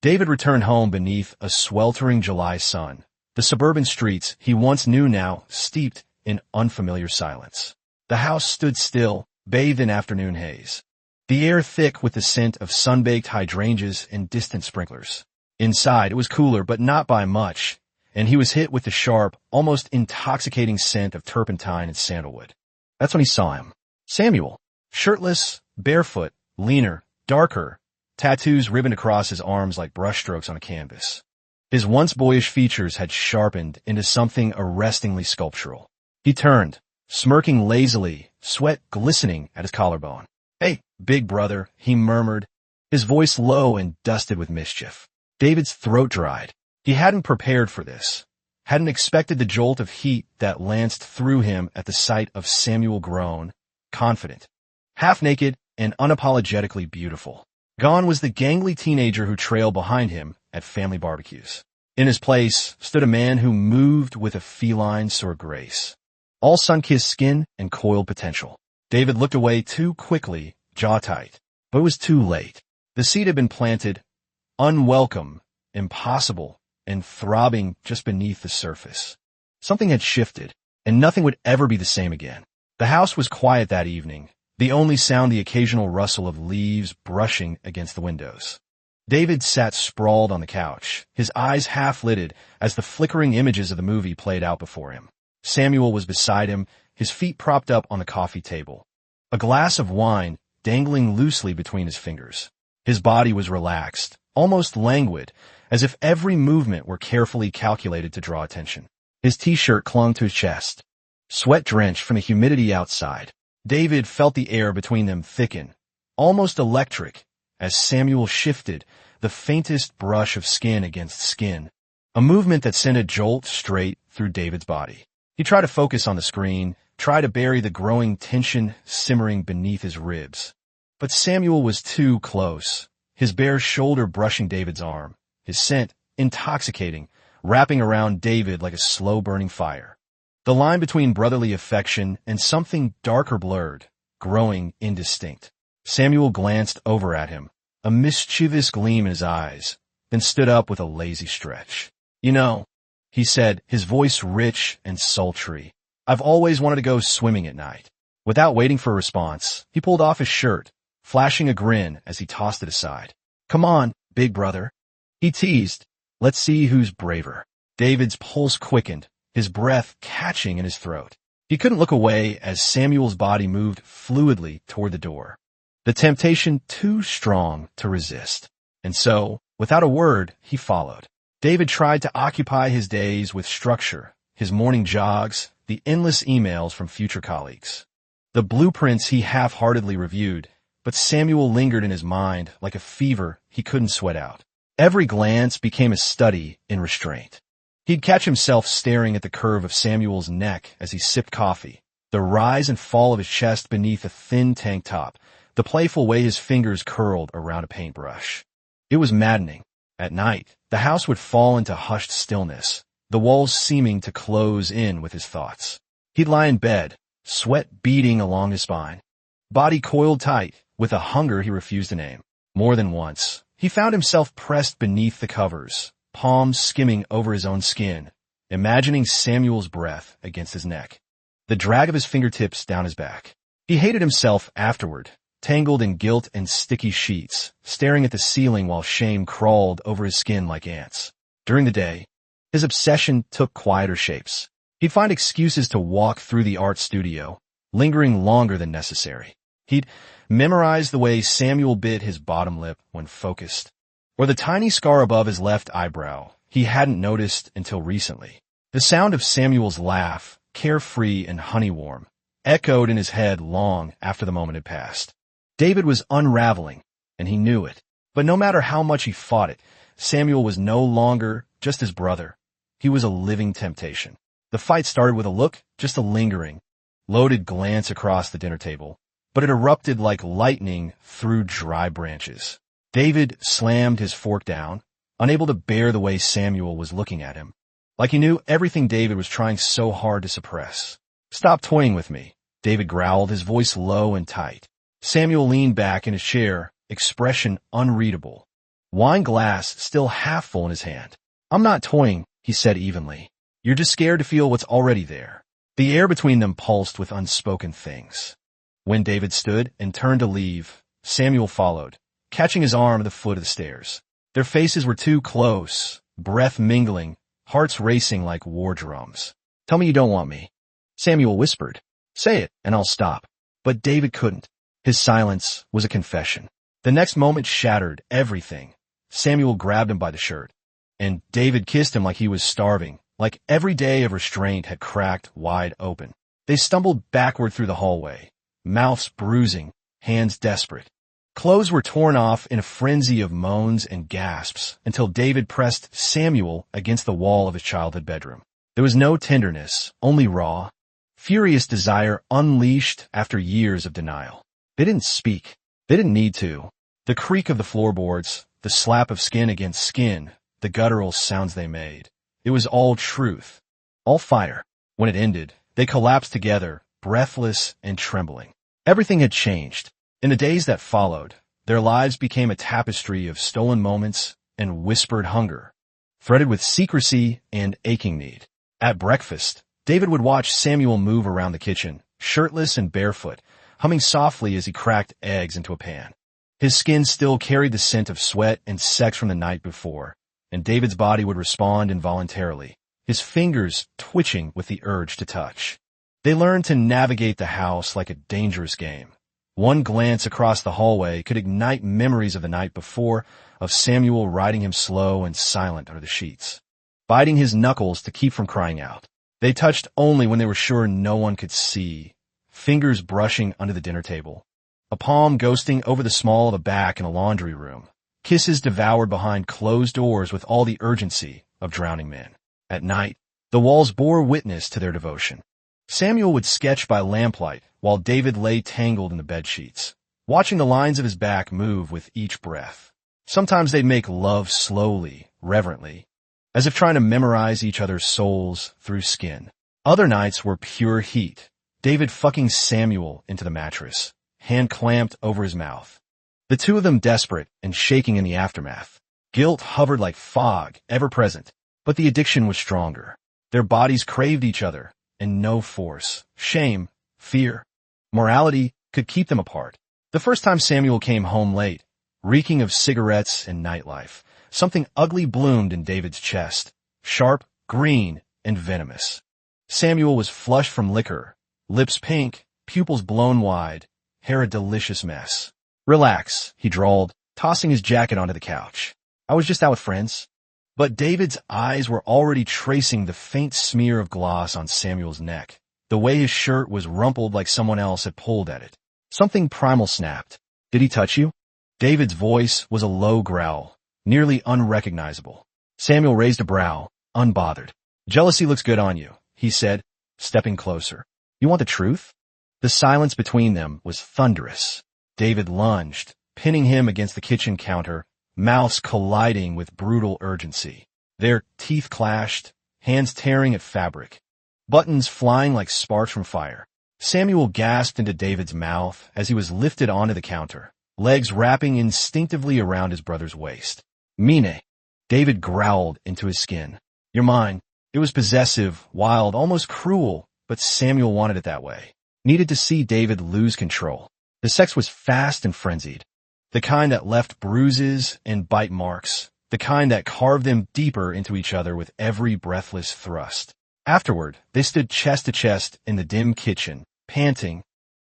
David returned home beneath a sweltering July sun. The suburban streets he once knew now steeped in unfamiliar silence. The house stood still, bathed in afternoon haze. The air thick with the scent of sun-baked hydrangeas and distant sprinklers. Inside, it was cooler, but not by much, and he was hit with the sharp, almost intoxicating scent of turpentine and sandalwood. That's when he saw him. Samuel. Shirtless, barefoot, leaner, darker, tattoos ribboned across his arms like brushstrokes on a canvas. His once boyish features had sharpened into something arrestingly sculptural. He turned, smirking lazily, sweat glistening at his collarbone. "Hey, big brother," he murmured, his voice low and dusted with mischief. David's throat dried. He hadn't prepared for this, hadn't expected the jolt of heat that lanced through him at the sight of Samuel grown, confident, half-naked, and unapologetically beautiful. Gone was the gangly teenager who trailed behind him at family barbecues. In his place stood a man who moved with a feline sort of grace. All sun-kissed skin and coiled potential. David looked away too quickly, jaw tight. But it was too late. The seed had been planted, unwelcome, impossible, and throbbing just beneath the surface. Something had shifted, and nothing would ever be the same again. The house was quiet that evening, the only sound the occasional rustle of leaves brushing against the windows. David sat sprawled on the couch, his eyes half-lidded as the flickering images of the movie played out before him. Samuel was beside him, his feet propped up on the coffee table. A glass of wine dangling loosely between his fingers. His body was relaxed, almost languid, as if every movement were carefully calculated to draw attention. His t-shirt clung to his chest, sweat drenched from the humidity outside. David felt the air between them thicken, almost electric, as Samuel shifted, the faintest brush of skin against skin, a movement that sent a jolt straight through David's body. He tried to focus on the screen, tried to bury the growing tension simmering beneath his ribs. But Samuel was too close, his bare shoulder brushing David's arm, his scent, intoxicating, wrapping around David like a slow-burning fire. The line between brotherly affection and something darker blurred, growing indistinct. Samuel glanced over at him, a mischievous gleam in his eyes, then stood up with a lazy stretch. "You know," he said, his voice rich and sultry, "I've always wanted to go swimming at night." Without waiting for a response, he pulled off his shirt, flashing a grin as he tossed it aside. "Come on, big brother," he teased. "Let's see who's braver." David's pulse quickened, his breath catching in his throat. He couldn't look away as Samuel's body moved fluidly toward the door. The temptation too strong to resist. And so, without a word, he followed. David tried to occupy his days with structure, his morning jogs, the endless emails from future colleagues. The blueprints he half-heartedly reviewed, but Samuel lingered in his mind like a fever he couldn't sweat out. Every glance became a study in restraint. He'd catch himself staring at the curve of Samuel's neck as he sipped coffee, the rise and fall of his chest beneath a thin tank top, the playful way his fingers curled around a paintbrush. It was maddening. At night, the house would fall into hushed stillness, the walls seeming to close in with his thoughts. He'd lie in bed, sweat beading along his spine, body coiled tight with a hunger he refused to name. More than once, he found himself pressed beneath the covers, palms skimming over his own skin, imagining Samuel's breath against his neck, the drag of his fingertips down his back. He hated himself afterward, tangled in guilt and sticky sheets, staring at the ceiling while shame crawled over his skin like ants. During the day, his obsession took quieter shapes. He'd find excuses to walk through the art studio, lingering longer than necessary. He'd memorize the way Samuel bit his bottom lip when focused, or the tiny scar above his left eyebrow he hadn't noticed until recently. The sound of Samuel's laugh, carefree and honey-warm, echoed in his head long after the moment had passed. David was unraveling, and he knew it. But no matter how much he fought it, Samuel was no longer just his brother. He was a living temptation. The fight started with a look, just a lingering, loaded glance across the dinner table, but it erupted like lightning through dry branches. David slammed his fork down, unable to bear the way Samuel was looking at him, like he knew everything David was trying so hard to suppress. "Stop toying with me," David growled, his voice low and tight. Samuel leaned back in his chair, expression unreadable. wine glass still half full in his hand. "I'm not toying," he said evenly. "You're just scared to feel what's already there." The air between them pulsed with unspoken things. When David stood and turned to leave, Samuel followed, catching his arm at the foot of the stairs. Their faces were too close, breath mingling, hearts racing like war drums. "Tell me you don't want me," Samuel whispered. "Say it, and I'll stop." But David couldn't. His silence was a confession. The next moment shattered everything. Samuel grabbed him by the shirt, and David kissed him like he was starving, like every day of restraint had cracked wide open. They stumbled backward through the hallway, mouths bruising, hands desperate. Clothes were torn off in a frenzy of moans and gasps until David pressed Samuel against the wall of his childhood bedroom. There was no tenderness, only raw, furious desire unleashed after years of denial. They didn't speak. They didn't need to. The creak of the floorboards, the slap of skin against skin, the guttural sounds they made. It was all truth, all fire. When it ended, they collapsed together, breathless and trembling. Everything had changed. In the days that followed, their lives became a tapestry of stolen moments and whispered hunger, threaded with secrecy and aching need. At breakfast, David would watch Samuel move around the kitchen, shirtless and barefoot, humming softly as he cracked eggs into a pan. His skin still carried the scent of sweat and sex from the night before, and David's body would respond involuntarily, his fingers twitching with the urge to touch. They learned to navigate the house like a dangerous game. One glance across the hallway could ignite memories of the night before, of Samuel riding him slow and silent under the sheets, biting his knuckles to keep from crying out. They touched only when they were sure no one could see, fingers brushing under the dinner table, a palm ghosting over the small of a back in a laundry room, kisses devoured behind closed doors with all the urgency of drowning men. At night, the walls bore witness to their devotion. Samuel would sketch by lamplight while David lay tangled in the bedsheets, watching the lines of his back move with each breath. Sometimes they'd make love slowly, reverently, as if trying to memorize each other's souls through skin. Other nights were pure heat, David fucking Samuel into the mattress, hand clamped over his mouth. The two of them desperate and shaking in the aftermath. Guilt hovered like fog, ever present, but the addiction was stronger. Their bodies craved each other, and no force, shame, fear, morality could keep them apart. The first time Samuel came home late, reeking of cigarettes and nightlife, something ugly bloomed in David's chest, sharp, green, and venomous. Samuel was flushed from liquor, lips pink, pupils blown wide, hair a delicious mess. "Relax," he drawled, tossing his jacket onto the couch. "I was just out with friends." But David's eyes were already tracing the faint smear of gloss on Samuel's neck, the way his shirt was rumpled like someone else had pulled at it. Something primal snapped. "Did he touch you?" David's voice was a low growl, nearly unrecognizable. Samuel raised a brow, unbothered. "Jealousy looks good on you," he said, stepping closer. "You want the truth?" The silence between them was thunderous. David lunged, pinning him against the kitchen counter, mouths colliding with brutal urgency. Their teeth clashed, hands tearing at fabric, buttons flying like sparks from fire. Samuel gasped into David's mouth as he was lifted onto the counter, legs wrapping instinctively around his brother's waist. "Mine," David growled into his skin. "You're mine." It was possessive, wild, almost cruel, but Samuel wanted it that way. Needed to see David lose control. The sex was fast and frenzied. The kind that left bruises and bite marks. The kind that carved them deeper into each other with every breathless thrust. Afterward, they stood chest to chest in the dim kitchen, panting,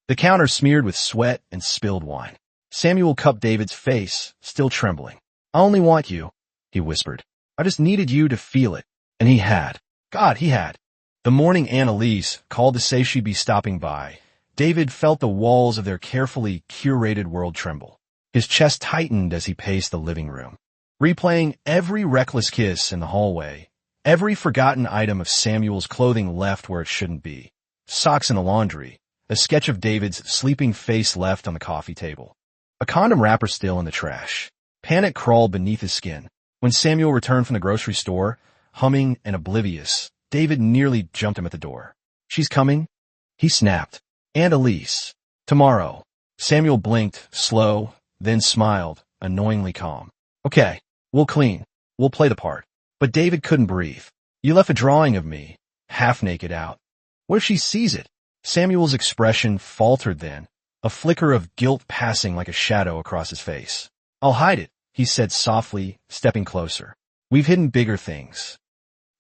the counter smeared with sweat and spilled wine. Samuel cupped David's face, still trembling. "I only want you," he whispered. "I just needed you to feel it." And he had. God, he had. The morning Annalise called to say she'd be stopping by, David felt the walls of their carefully curated world tremble. His chest tightened as he paced the living room, replaying every reckless kiss in the hallway, every forgotten item of Samuel's clothing left where it shouldn't be, socks in the laundry, a sketch of David's sleeping face left on the coffee table, a condom wrapper still in the trash. Panic crawled beneath his skin. When Samuel returned from the grocery store, humming and oblivious, David nearly jumped him at the door. "She's coming?" he snapped. "And Elise. Tomorrow." Samuel blinked, slow, then smiled, annoyingly calm. Okay, we'll clean. We'll play the part. But David couldn't breathe. You left a drawing of me, half naked out. What if she sees it? Samuel's expression faltered then, a flicker of guilt passing like a shadow across his face. I'll hide it, he said softly, stepping closer. We've hidden bigger things.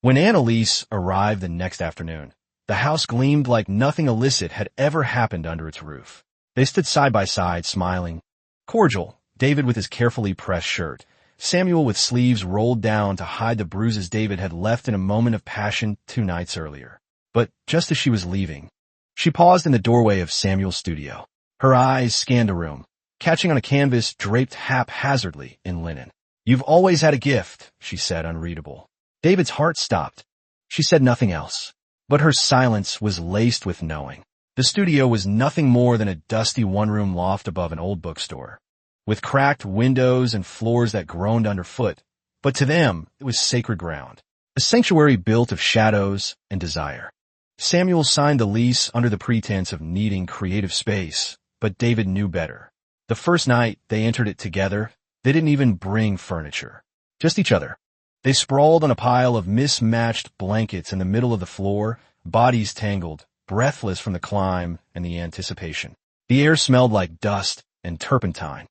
When Annalise arrived the next afternoon, the house gleamed like nothing illicit had ever happened under its roof. They stood side by side, smiling. Cordial, David with his carefully pressed shirt, Samuel with sleeves rolled down to hide the bruises David had left in a moment of passion 2 nights earlier. But just as she was leaving, she paused in the doorway of Samuel's studio. Her eyes scanned the room, catching on a canvas draped haphazardly in linen. You've always had a gift, she said, unreadable. David's heart stopped. She said nothing else, but her silence was laced with knowing. The studio was nothing more than a dusty one-room loft above an old bookstore, with cracked windows and floors that groaned underfoot, but to them it was sacred ground, a sanctuary built of shadows and desire. Samuel signed the lease under the pretense of needing creative space, but David knew better. The first night they entered it together, they didn't even bring furniture, just each other. They sprawled on a pile of mismatched blankets in the middle of the floor, bodies tangled, breathless from the climb and the anticipation. The air smelled like dust and turpentine.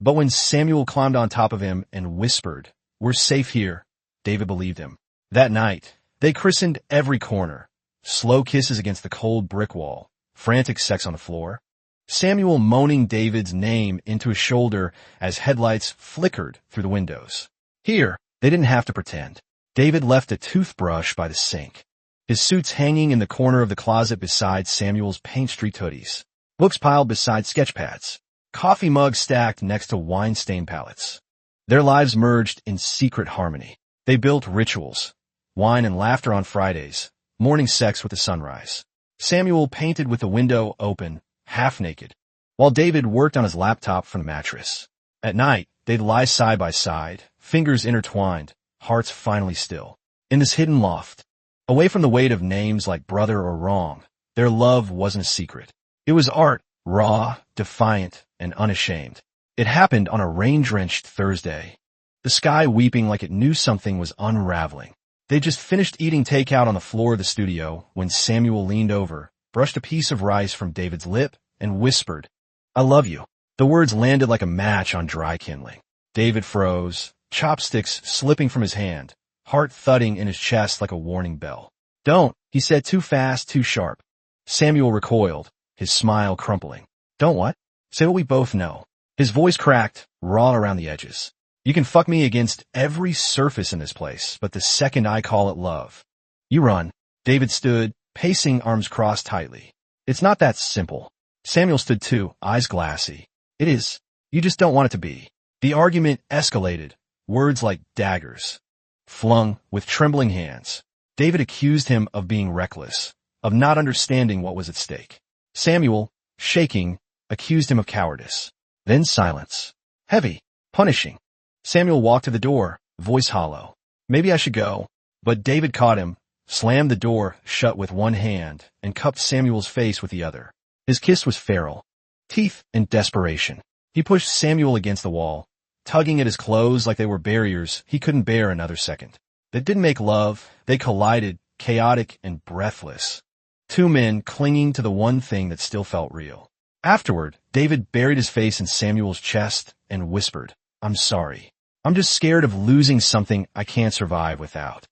But when Samuel climbed on top of him and whispered, "We're safe here," David believed him. That night, they christened every corner. Slow kisses against the cold brick wall, frantic sex on the floor. Samuel moaning David's name into his shoulder as headlights flickered through the windows. Here, they didn't have to pretend. David left a toothbrush by the sink, his suits hanging in the corner of the closet beside Samuel's paint-streaked hoodies, books piled beside sketch pads, coffee mugs stacked next to wine-stained palettes. Their lives merged in secret harmony. They built rituals, wine and laughter on Fridays, morning sex with the sunrise. Samuel painted with the window open, half naked, while David worked on his laptop from the mattress. At night, they'd lie side by side, fingers intertwined, hearts finally still. In this hidden loft, away from the weight of names like brother or wrong, their love wasn't a secret. It was art, raw, defiant, and unashamed. It happened on a rain-drenched Thursday, the sky weeping like it knew something was unraveling. They just finished eating takeout on the floor of the studio when Samuel leaned over, brushed a piece of rice from David's lip, and whispered, "I love you." The words landed like a match on dry kindling. David froze, chopsticks slipping from his hand, heart thudding in his chest like a warning bell. "Don't," he said, too fast, too sharp. Samuel recoiled, his smile crumpling. "Don't what?" "Say what we both know." His voice cracked, raw around the edges. "You can fuck me against every surface in this place, but the second I call it love, you run." David stood, pacing, arms crossed tightly. "It's not that simple." Samuel stood too, eyes glassy. "It is. You just don't want it to be." The argument escalated, words like daggers, flung with trembling hands. David accused him of being reckless, of not understanding what was at stake. Samuel, shaking, accused him of cowardice. Then silence. Heavy, punishing. Samuel walked to the door, voice hollow. "Maybe I should go." But David caught him, slammed the door shut with one hand, and cupped Samuel's face with the other. His kiss was feral, teeth and desperation. He pushed Samuel against the wall, tugging at his clothes like they were barriers he couldn't bear another second. They didn't make love, they collided, chaotic and breathless. Two men clinging to the one thing that still felt real. Afterward, David buried his face in Samuel's chest and whispered, "I'm sorry. I'm just scared of losing something I can't survive without."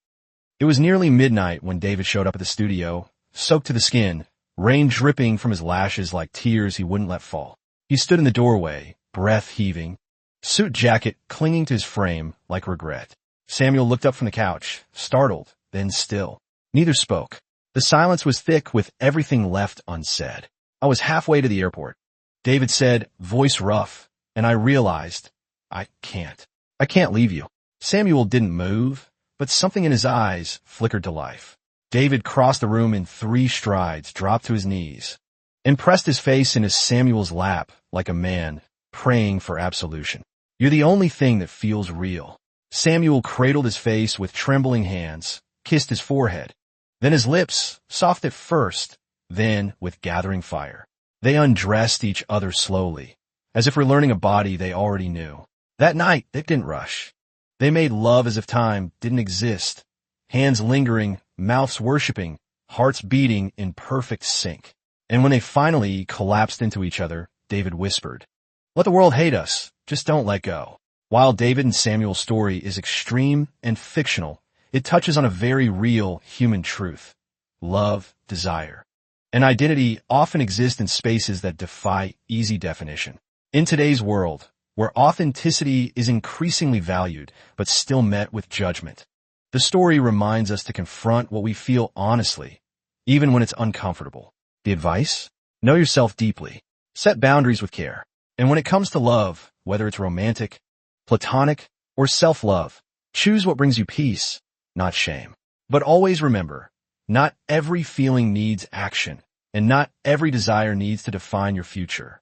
It was nearly midnight when David showed up at the studio, soaked to the skin, rain dripping from his lashes like tears he wouldn't let fall. He stood in the doorway, breath heaving, suit jacket clinging to his frame like regret. Samuel looked up from the couch, startled, then still. Neither spoke. The silence was thick with everything left unsaid. "I was halfway to the airport," David said, voice rough, "and I realized, I can't leave you." Samuel didn't move, but something in his eyes flickered to life. David crossed the room in 3 strides, dropped to his knees, and pressed his face into Samuel's lap like a man praying for absolution. "You're the only thing that feels real." Samuel cradled his face with trembling hands, kissed his forehead, then his lips, soft at first, then with gathering fire. They undressed each other slowly, as if relearning a body they already knew. That night, they didn't rush. They made love as if time didn't exist. Hands lingering, mouths worshiping, hearts beating in perfect sync. And when they finally collapsed into each other, David whispered, "Let the world hate us, just don't let go." While David and Samuel's story is extreme and fictional, it touches on a very real human truth. Love, desire, and identity often exist in spaces that defy easy definition. In today's world, where authenticity is increasingly valued but still met with judgment, the story reminds us to confront what we feel honestly, even when it's uncomfortable. The advice? Know yourself deeply. Set boundaries with care. And when it comes to love, whether it's romantic, platonic, or self-love, choose what brings you peace, not shame. But always remember, not every feeling needs action, and not every desire needs to define your future.